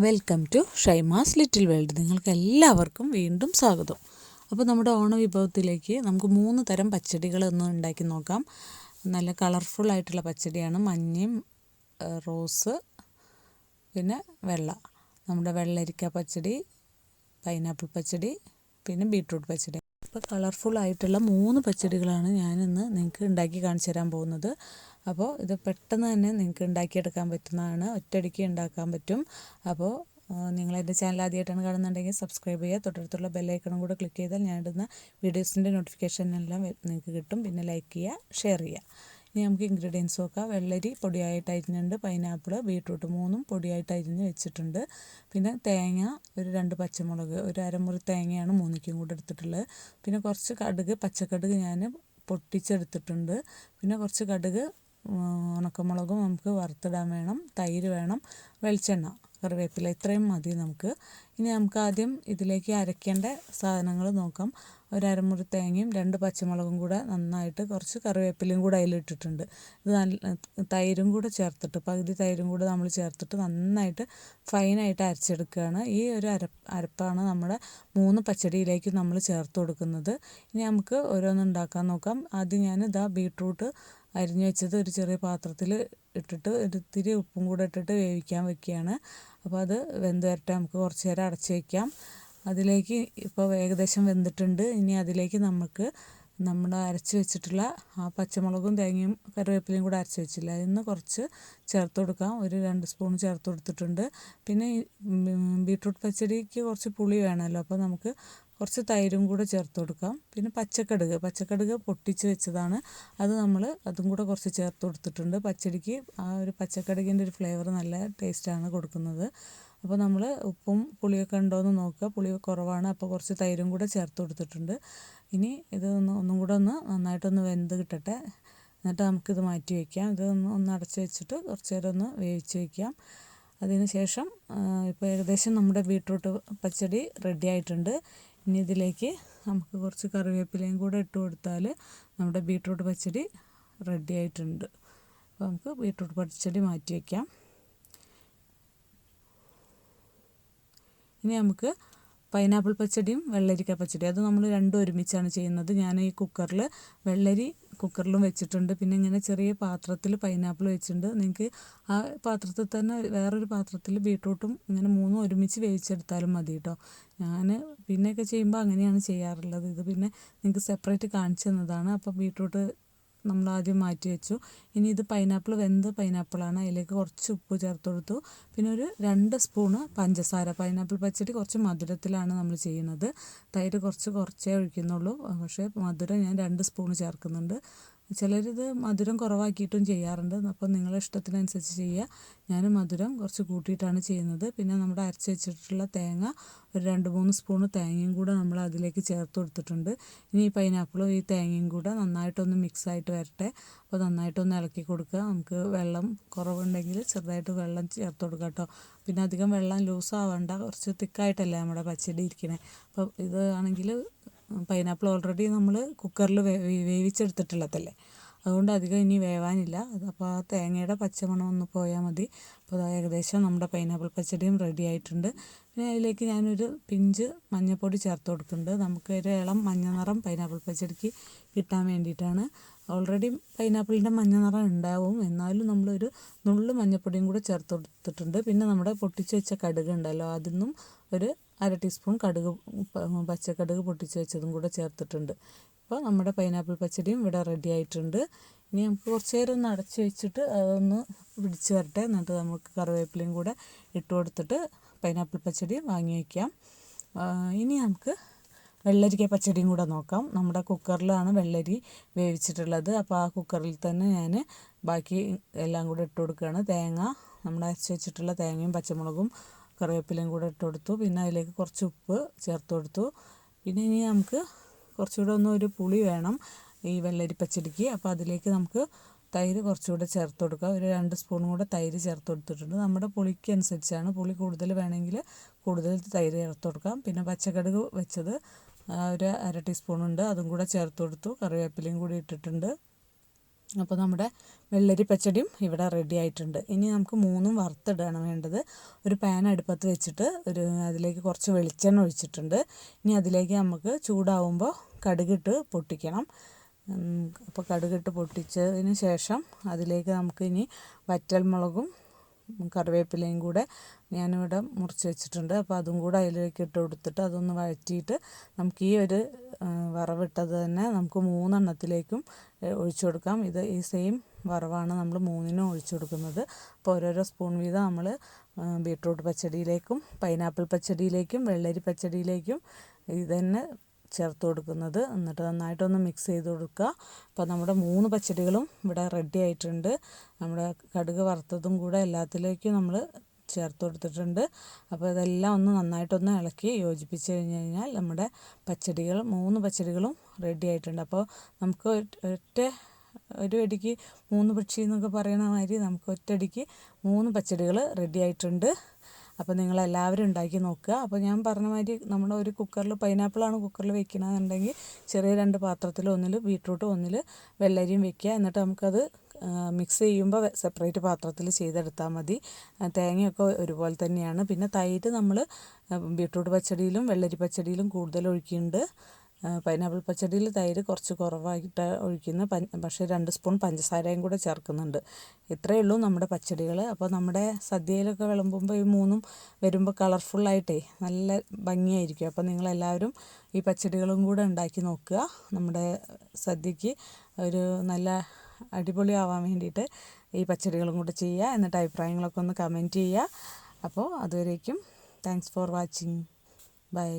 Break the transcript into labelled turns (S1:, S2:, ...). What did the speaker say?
S1: Welcome to Shyma's little world. നിങ്ങൾക്ക് എല്ലാവർക്കും വീണ്ടും സ്വാഗതം. അപ്പോൾ നമ്മുടെ ഓണ വിഭവത്തിലേക്ക് നമുക്ക് 3 തരം പച്ചടികളൊന്ന് ഉണ്ടാക്കി നോക്കാം. നല്ല കളർഫുള്ളായിട്ടുള്ള പച്ചടിയാണ്. മഞ്ഞയും റോസ് പിന്നെ വെള്ള. നമ്മുടെ വെള്ളരിക്ക പച്ചടി, പൈനാപ്പിൾ പച്ചടി, പിന്നെ ബീട്രൂട്ട് പച്ചടി. ഇപ്പോൾ കളർഫുള്ളായിട്ടുള്ള 3 പച്ചടികളാണ് ഞാനിന്ന് നിങ്ങൾക്ക് ഉണ്ടാക്കി കാണിച്ചു തരാൻ പോകുന്നത്. അപ്പോൾ ഇത് പെട്ടെന്ന് തന്നെ നിങ്ങൾക്ക് ഉണ്ടാക്കിയെടുക്കാൻ പറ്റുന്നതാണ്, ഒറ്റയടിക്ക് ഉണ്ടാക്കാൻ പറ്റും. അപ്പോൾ നിങ്ങൾ എൻ്റെ ചാനൽ ആദ്യമായിട്ടാണ് കാണുന്നുണ്ടെങ്കിൽ സബ്സ്ക്രൈബ് ചെയ്യുക, തൊട്ടടുത്തുള്ള ബെല്ലൈക്കണും കൂടെ ക്ലിക്ക് ചെയ്താൽ ഞാൻ ഇടുന്ന വീഡിയോസിൻ്റെ നോട്ടിഫിക്കേഷൻ എല്ലാം നിങ്ങൾക്ക് കിട്ടും. പിന്നെ ലൈക്ക് ചെയ്യുക, ഷെയർ ചെയ്യുക. ഇനി നമുക്ക് ഇൻഗ്രീഡിയൻസ് നോക്കാം. വെള്ളരി പൊടിയായിട്ട് അരിഞ്ഞിട്ടുണ്ട്, പൈനാപ്പിൾ, ബീട്രൂട്ട് 3ഉം പൊടിയായിട്ട് അരിഞ്ഞ് വെച്ചിട്ടുണ്ട്. പിന്നെ തേങ്ങ ഒരു 2 പച്ചമുളക്, ഒരു അരമുറി തേങ്ങയാണ് 3ക്കും കൂടെ എടുത്തിട്ടുള്ളത്. പിന്നെ കുറച്ച് കടുക്, പച്ചക്കടുക് ഞാൻ പൊട്ടിച്ചെടുത്തിട്ടുണ്ട്. പിന്നെ കുറച്ച് കടുക്, ഉണക്കമുളകും നമുക്ക് വറുത്തിടാൻ വേണം, തൈര് വേണം, വെളിച്ചെണ്ണ, കറിവേപ്പില, ഇത്രയും മതി നമുക്ക്. ഇനി നമുക്ക് ആദ്യം ഇതിലേക്ക് അരയ്ക്കേണ്ട സാധനങ്ങൾ നോക്കാം. ഒരു അരമുറി തേങ്ങയും 2 പച്ചമുളകും കൂടെ നന്നായിട്ട്, കുറച്ച് കറിവേപ്പിലയും കൂടെ അതിലിട്ടിട്ടുണ്ട്. ഇത് തൈരും കൂടെ ചേർത്തിട്ട്, പകുതി തൈരും കൂടെ നമ്മൾ ചേർത്തിട്ട് നന്നായിട്ട് ഫൈനായിട്ട് അരച്ചെടുക്കുകയാണ്. ഈ ഒരു അരപ്പാണ് നമ്മുടെ 3 പച്ചടിയിലേക്ക് നമ്മൾ ചേർത്ത് കൊടുക്കുന്നത്. ഇനി നമുക്ക് ഓരോന്ന് ഉണ്ടാക്കാൻ നോക്കാം. ആദ്യം ഞാൻ ബീട്രൂട്ട് അരിഞ്ഞു വെച്ചത് ഒരു ചെറിയ പാത്രത്തിൽ ഇട്ടിട്ട് ഒരിത്തിരി ഉപ്പും കൂടെ ഇട്ടിട്ട് വേവിക്കാൻ വെക്കുകയാണ്. അപ്പോൾ അത് വെന്ത് വരട്ടെ, നമുക്ക് കുറച്ച് നേരം അടച്ച് വയ്ക്കാം. അതിലേക്ക് ഇപ്പോൾ ഏകദേശം വെന്തിട്ടുണ്ട്. ഇനി അതിലേക്ക് നമുക്ക് നമ്മൾ അരച്ച് വെച്ചിട്ടുള്ള ആ പച്ചമുളകും തേങ്ങയും കറിവേപ്പിലയും കൂടെ അരച്ച് വെച്ചില്ല, അതിന് കുറച്ച് ചേർത്ത് കൊടുക്കാം. ഒരു 2 സ്പൂൺ ചേർത്ത് കൊടുത്തിട്ടുണ്ട്. പിന്നെ ബീട്രൂട്ട് പച്ചടിക്ക് കുറച്ച് പുളി വേണമല്ലോ, അപ്പോൾ നമുക്ക് കുറച്ച് തൈരും കൂടെ ചേർത്ത് കൊടുക്കാം. പിന്നെ പച്ചക്കടുക് പൊട്ടിച്ച് വെച്ചതാണ്, അതും കൂടെ കുറച്ച് ചേർത്ത് കൊടുത്തിട്ടുണ്ട്. പച്ചടിക്ക് ആ ഒരു പച്ചക്കടുകിൻ്റെ ഒരു ഫ്ലേവർ നല്ല ടേസ്റ്റാണ് കൊടുക്കുന്നത്. അപ്പോൾ നമ്മൾ ഉപ്പും പുളിയൊക്കെ ഉണ്ടോയെന്ന് നോക്കുക. പുളി കുറവാണ്, അപ്പോൾ കുറച്ച് തൈരും കൂടെ ചേർത്ത് കൊടുത്തിട്ടുണ്ട്. ഇനി ഒന്നും കൂടെ നന്നായിട്ടൊന്ന് വെന്ത് കിട്ടട്ടെ, എന്നിട്ട് നമുക്കിത് മാറ്റി വയ്ക്കാം. ഒന്ന് അടച്ച് വെച്ചിട്ട് കുറച്ച് നേരം ഒന്ന് വേവിച്ച് വയ്ക്കാം. അതിന് ശേഷം ഇപ്പോൾ ഏകദേശം നമ്മുടെ ബീട്രൂട്ട് പച്ചടി റെഡി ആയിട്ടുണ്ട്. ഇനി ഇതിലേക്ക് നമുക്ക് കുറച്ച് കറിവേപ്പിലയും കൂടെ ഇട്ട് കൊടുത്താൽ നമ്മുടെ ബീട്രൂട്ട് പച്ചടി റെഡി ആയിട്ടുണ്ട്. അപ്പോൾ നമുക്ക് ബീട്രൂട്ട് പച്ചടി മാറ്റി വയ്ക്കാം. ഇനി നമുക്ക് പൈനാപ്പിൾ പച്ചടിയും വെള്ളരിക്ക പച്ചടിയും, അത് നമ്മൾ രണ്ടും ഒരുമിച്ചാണ് ചെയ്യുന്നത്. ഞാൻ ഈ വെള്ളരി കുക്കറിലും വെച്ചിട്ടുണ്ട്. പിന്നെ ഇങ്ങനെ ചെറിയ പാത്രത്തിൽ പൈനാപ്പിൾ വെച്ചിട്ടുണ്ട്. നിങ്ങൾക്ക് ആ പാത്രത്തിൽ തന്നെ വേറൊരു പാത്രത്തിൽ ബീട്രൂട്ടും ഇങ്ങനെ 3ഉം ഒരുമിച്ച് വേവിച്ചെടുത്താലും മതി കേട്ടോ. ഞാൻ പിന്നെയൊക്കെ ചെയ്യുമ്പോൾ അങ്ങനെയാണ് ചെയ്യാറുള്ളത്. ഇത് പിന്നെ നിങ്ങൾക്ക് സെപ്പറേറ്റ് കാണിച്ചു തന്നതാണ്. അപ്പോൾ ബീട്രൂട്ട് നമ്മൾ ആദ്യം മാറ്റി വെച്ചു. ഇനി ഇത് വെന്ത പൈനാപ്പിളാണ്, അതിലേക്ക് കുറച്ച് ഉപ്പ് ചേർത്ത് കൊടുത്തു. പിന്നെ ഒരു 2 സ്പൂണ് പഞ്ചസാര. പൈനാപ്പിൾ പച്ചടി കുറച്ച് മധുരത്തിലാണ് നമ്മൾ ചെയ്യുന്നത്. തൈര് കുറച്ചേ ഒഴിക്കുന്നുള്ളൂ, പക്ഷേ മധുരം ഞാൻ 2 സ്പൂണ് ചേർക്കുന്നുണ്ട്. ചിലരിത് മധുരം കുറവാക്കിയിട്ടും ചെയ്യാറുണ്ട്. അപ്പോൾ നിങ്ങളുടെ ഇഷ്ടത്തിനനുസരിച്ച് ചെയ്യുക. ഞാൻ മധുരം കുറച്ച് കൂട്ടിയിട്ടാണ് ചെയ്യുന്നത്. പിന്നെ നമ്മുടെ അരച്ച് വെച്ചിട്ടുള്ള തേങ്ങ ഒരു 2-3 സ്പൂണ് തേങ്ങയും കൂടെ നമ്മൾ അതിലേക്ക് ചേർത്ത് കൊടുത്തിട്ടുണ്ട്. ഇനി ഈ പൈനാപ്പിളും ഈ തേങ്ങയും കൂടെ നന്നായിട്ടൊന്ന് മിക്സായിട്ട് വരട്ടെ. അപ്പോൾ നന്നായിട്ടൊന്ന് ഇളക്കി കൊടുക്കുക. നമുക്ക് വെള്ളം കുറവുണ്ടെങ്കിൽ ചെറുതായിട്ട് വെള്ളം ചേർത്ത് കൊടുക്കുക കേട്ടോ. പിന്നെ അധികം വെള്ളം ലൂസാവണ്ട, കുറച്ച് തിക്കായിട്ടല്ലേ നമ്മുടെ പച്ചടി ഇരിക്കണേ. അപ്പോൾ ഇത് ആണെങ്കിൽ പൈനാപ്പിൾ ഓൾറെഡി നമ്മൾ കുക്കറിൽ വേവിച്ചെടുത്തിട്ടുള്ളതല്ലേ, അതുകൊണ്ട് അധികം ഇനി വേവാനില്ല. അപ്പോൾ ആ തേങ്ങയുടെ പച്ചമണം ഒന്ന് പോയാൽ മതി. അപ്പോൾ ഏകദേശം നമ്മുടെ പൈനാപ്പിൾ പച്ചടിയും റെഡി ആയിട്ടുണ്ട്. പിന്നെ അതിലേക്ക് ഞാനൊരു പിഞ്ച് മഞ്ഞൾപ്പൊടി ചേർത്ത് കൊടുക്കുന്നുണ്ട്. നമുക്ക് ഒരു ഇളം മഞ്ഞ നിറം പൈനാപ്പിൾ പച്ചടിക്ക് കിട്ടാൻ വേണ്ടിയിട്ടാണ്. ഓൾറെഡി പൈനാപ്പിളിൻ്റെ മഞ്ഞ നിറം ഉണ്ടാവും, എന്നാലും നമ്മളൊരു നുള്ളു മഞ്ഞൾപ്പൊടിയും കൂടെ ചേർത്ത് കൊടുത്തിട്ടുണ്ട്. പിന്നെ നമ്മുടെ പൊട്ടിച്ച് വെച്ച കടുക് ഉണ്ടല്ലോ, അതിന്നും ഒരു 1/2 ടീസ്പൂൺ പച്ചക്കടുക് പൊട്ടിച്ച് വെച്ചതും കൂടെ ചേർത്തിട്ടുണ്ട്. അപ്പോൾ നമ്മുടെ പൈനാപ്പിൾ പച്ചടിയും ഇവിടെ റെഡി ആയിട്ടുണ്ട്. ഇനി നമുക്ക് കുറച്ച് നേരം ഒന്ന് അടച്ച് വെച്ചിട്ട് അതൊന്ന് പിടിച്ച് വരട്ടെ, എന്നിട്ട് നമുക്ക് കറിവേപ്പിലയും കൂടെ ഇട്ട് കൊടുത്തിട്ട് പൈനാപ്പിൾ പച്ചടി വാങ്ങി വയ്ക്കാം. ഇനി നമുക്ക് വെള്ളരിക്ക പച്ചടിയും കൂടെ നോക്കാം. നമ്മുടെ കുക്കറിലാണ് വെള്ളരി വേവിച്ചിട്ടുള്ളത്. അപ്പോൾ ആ കുക്കറിൽ തന്നെ ഞാൻ ബാക്കി എല്ലാം കൂടെ ഇട്ട് കൊടുക്കുകയാണ്. തേങ്ങ, നമ്മൾ അരച്ച് വെച്ചിട്ടുള്ള തേങ്ങയും പച്ചമുളകും കറിവേപ്പിലയും കൂടെ ഇട്ട് കൊടുത്തു. പിന്നെ അതിലേക്ക് കുറച്ച് ഉപ്പ് ചേർത്ത് കൊടുത്തു. പിന്നെ ഇനി നമുക്ക് കുറച്ചുകൂടെ ഒരു പുളി വേണം ഈ വെള്ളരി പച്ചടിക്ക്. അപ്പോൾ അതിലേക്ക് നമുക്ക് തൈര് കുറച്ചുകൂടെ ചേർത്ത് കൊടുക്കുക. ഒരു 2 സ്പൂണും കൂടെ തൈര് ചേർത്ത് കൊടുത്തിട്ടുണ്ട്. നമ്മുടെ പുളിക്ക് അനുസരിച്ചാണ്, പുളി കൂടുതൽ വേണമെങ്കിൽ കൂടുതൽ തൈര് ചേർത്ത് കൊടുക്കാം. പിന്നെ പച്ചക്കടുക് വെച്ചത് ഒരു 1/2 ടീസ്പൂണുണ്ട്, അതും കൂടെ ചേർത്ത് കൊടുത്തു. കറിവേപ്പിലയും കൂടി ഇട്ടിട്ടുണ്ട്. അപ്പോൾ നമ്മുടെ വെള്ളരി പച്ചടിയും ഇവിടെ റെഡി ആയിട്ടുണ്ട്. ഇനി നമുക്ക് മൂന്നും വറുത്തിടുകയാണ് വേണ്ടത്. ഒരു പാൻ അടുപ്പത്ത് വെച്ചിട്ട് അതിലേക്ക് കുറച്ച് വെളിച്ചെണ്ണ ഒഴിച്ചിട്ടുണ്ട്. ഇനി അതിലേക്ക് നമുക്ക് ചൂടാവുമ്പോൾ കടുകിട്ട് പൊട്ടിക്കണം. അപ്പോൾ കടുകിട്ട് പൊട്ടിച്ചതിന് ശേഷം അതിലേക്ക് നമുക്ക് ഇനി വറ്റൽമുളകും കറിവേപ്പിലയും കൂടെ ഞാനിവിടെ മുറിച്ച് വെച്ചിട്ടുണ്ട്. അപ്പോൾ അതും കൂടെ അതിലേക്ക് ഇട്ട് കൊടുത്തിട്ട് അതൊന്ന് വഴറ്റിയിട്ട് നമുക്ക് ഈ ഒരു വറവിട്ടത് തന്നെ നമുക്ക് 3 എണ്ണത്തിലേക്കും ഒഴിച്ചു കൊടുക്കാം. ഈ സെയിം വറവാണ് നമ്മൾ 3നും ഒഴിച്ചു കൊടുക്കുന്നത്. അപ്പോൾ ഓരോരോ സ്പൂൺ വീതം നമ്മൾ ബീട്രൂട്ട് പച്ചടിയിലേക്കും പൈനാപ്പിൾ പച്ചടിയിലേക്കും വെള്ളരി പച്ചടിയിലേക്കും ഇത് തന്നെ ചേർത്ത് കൊടുക്കുന്നത്. എന്നിട്ട് നന്നായിട്ടൊന്ന് മിക്സ് ചെയ്ത് കൊടുക്കുക. അപ്പോൾ നമ്മുടെ 3 പച്ചടികളും ഇവിടെ റെഡി ആയിട്ടുണ്ട്. നമ്മുടെ കടുക് വറുത്തതും കൂടെ എല്ലാത്തിലേക്കും നമ്മൾ ചേർത്ത് കൊടുത്തിട്ടുണ്ട്. അപ്പോൾ ഇതെല്ലാം ഒന്ന് നന്നായിട്ടൊന്ന് ഇളക്കി യോജിപ്പിച്ച് കഴിഞ്ഞാൽ നമ്മുടെ 3 പച്ചടികളും റെഡി ആയിട്ടുണ്ട്. അപ്പോൾ നമുക്ക് ഒരു വെടിക്ക് 3 പക്ഷി എന്നൊക്കെ പറയണ മാതിരി നമുക്ക് ഒറ്റയടിക്ക് 3 പച്ചടികൾ റെഡി ആയിട്ടുണ്ട്. അപ്പോൾ നിങ്ങളെല്ലാവരും ഉണ്ടാക്കി നോക്കുക. അപ്പോൾ ഞാൻ പറഞ്ഞ മാതിരി നമ്മുടെ ഒരു കുക്കറിൽ പൈനാപ്പിളാണ് കുക്കറിൽ വെക്കണമെന്നുണ്ടെങ്കിൽ ചെറിയ 2 പാത്രത്തിൽ ഒന്നിൽ ബീട്രൂട്ടും ഒന്നിൽ വെള്ളരിയും വെക്കുക. എന്നിട്ട് നമുക്കത് മിക്സ് ചെയ്യുമ്പോൾ സെപ്പറേറ്റ് പാത്രത്തിൽ ചെയ്തെടുത്താൽ മതി. തേങ്ങയൊക്കെ ഒരുപോലെ തന്നെയാണ്. പിന്നെ തൈര് നമ്മൾ ബീട്രൂട്ട് പച്ചടിയിലും വെള്ളരി പച്ചടിയിലും കൂടുതൽ ഒഴിക്കുന്നുണ്ട്. പൈനാപ്പിൾ പച്ചടിയിൽ തൈര് കുറച്ച് കുറവായിട്ട് ഒഴിക്കുന്നത്. പക്ഷേ 2 സ്പൂൺ പഞ്ചസാരയും കൂടെ ചേർക്കുന്നുണ്ട്. ഇത്രയേ ഉള്ളൂ നമ്മുടെ പച്ചടികൾ. അപ്പോൾ നമ്മുടെ സദ്യയിലൊക്കെ വിളമ്പുമ്പോൾ ഈ 3ഉം വരുമ്പോൾ കളർഫുള്ളായിട്ടേ നല്ല ഭംഗിയായിരിക്കും. അപ്പോൾ നിങ്ങളെല്ലാവരും ഈ പച്ചടികളും കൂടെ ഉണ്ടാക്കി നോക്കുക. നമ്മുടെ സദ്യക്ക് ഒരു നല്ല അടിപൊളിയാവാൻ വേണ്ടിയിട്ട് ഈ പച്ചടികളും കൂടെ ചെയ്യുക. എന്നിട്ട് അഭിപ്രായങ്ങളൊക്കെ ഒന്ന് കമൻറ്റ് ചെയ്യുക. അപ്പോൾ അതുവരേക്കും താങ്ക്സ് ഫോർ വാച്ചിങ്. ബൈ.